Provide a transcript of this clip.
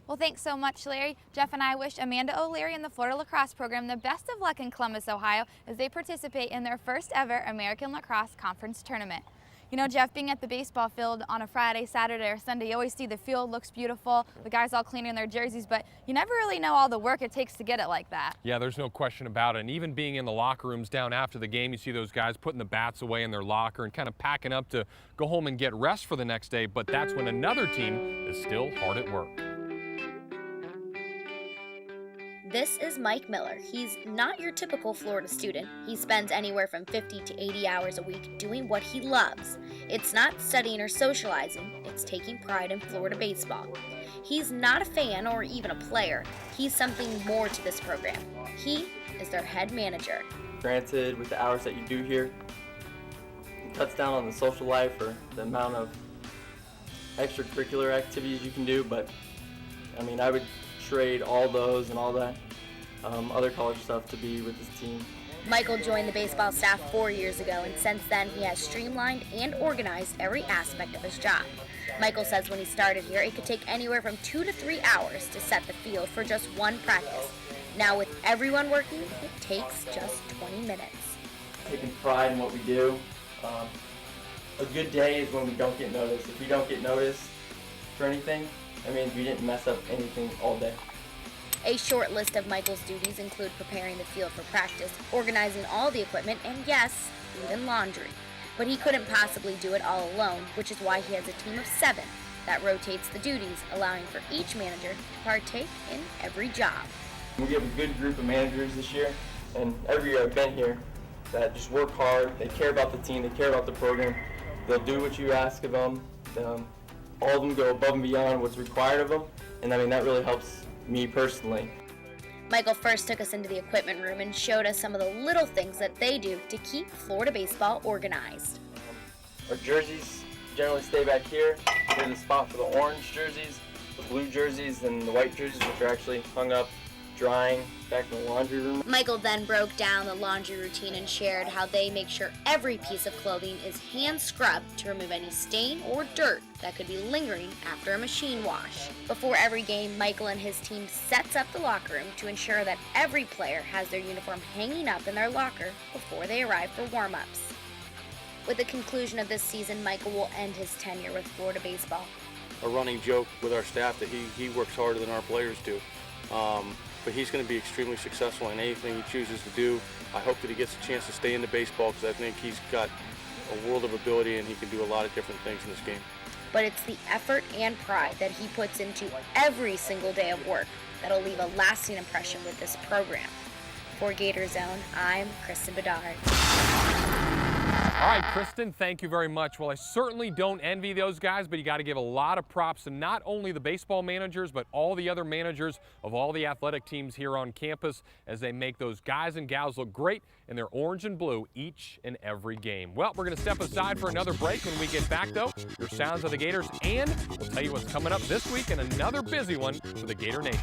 Well, thanks so much, Larry. Jeff and I wish Amanda O'Leary and the Florida Lacrosse program the best of luck in Columbus, Ohio, as they participate in their first ever American Lacrosse Conference Tournament. You know, Jeff, being at the baseball field on a Friday, Saturday, or Sunday, you always see the field looks beautiful, the guys all cleaning their jerseys, but you never really know all the work it takes to get it like that. Yeah, there's no question about it. And even being in the locker rooms down after the game, you see those guys putting the bats away in their locker and kind of packing up to go home and get rest for the next day. But that's when another team is still hard at work. This is Mike Miller. He's not your typical Florida student. He spends anywhere from 50 to 80 hours a week doing what he loves. It's not studying or socializing, it's taking pride in Florida baseball. He's not a fan or even a player. He's something more to this program. He is their head manager. Granted, with the hours that you do here, it cuts down on the social life or the amount of extracurricular activities you can do, but I mean, I would trade all those and all that other college stuff to be with this team. Michael joined the baseball staff 4 years ago, and since then he has streamlined and organized every aspect of his job. Michael says when he started here, it could take anywhere from 2 to 3 hours to set the field for just one practice. Now with everyone working, it takes just 20 minutes. Taking pride in what we do. A good day is when we don't get noticed. If we don't get noticed for anything, that means we didn't mess up anything all day. A short list of Michael's duties include preparing the field for practice, organizing all the equipment, and yes, even laundry. But he couldn't possibly do it all alone, which is why he has a team of 7 that rotates the duties, allowing for each manager to partake in every job. We have a good group of managers this year, and every year I've been here, that just work hard, they care about the team, they care about the program, they'll do what you ask of them, all of them go above and beyond what's required of them, and I mean that really helps me personally. Michael first took us into the equipment room and showed us some of the little things that they do to keep Florida baseball organized. Our jerseys generally stay back here. There's a spot for the orange jerseys, the blue jerseys, and the white jerseys, which are actually hung up, drying back in the laundry room. Michael then broke down the laundry routine and shared how they make sure every piece of clothing is hand scrubbed to remove any stain or dirt that could be lingering after a machine wash. Before every game, Michael and his team sets up the locker room to ensure that every player has their uniform hanging up in their locker before they arrive for warm-ups. With the conclusion of this season, Michael will end his tenure with Florida baseball. A running joke with our staff that he works harder than our players do. But he's going to be extremely successful in anything he chooses to do. I hope that he gets a chance to stay into baseball because I think he's got a world of ability and he can do a lot of different things in this game. But it's the effort and pride that he puts into every single day of work that'll leave a lasting impression with this program. For Gator Zone, I'm Kristen Bedard. All right, Kristen, thank you very much. Well, I certainly don't envy those guys, but you got to give a lot of props to not only the baseball managers, but all the other managers of all the athletic teams here on campus as they make those guys and gals look great in their orange and blue each and every game. Well, we're going to step aside for another break. When we get back, though, your sounds of the Gators, and we'll tell you what's coming up this week and another busy one for the Gator Nation.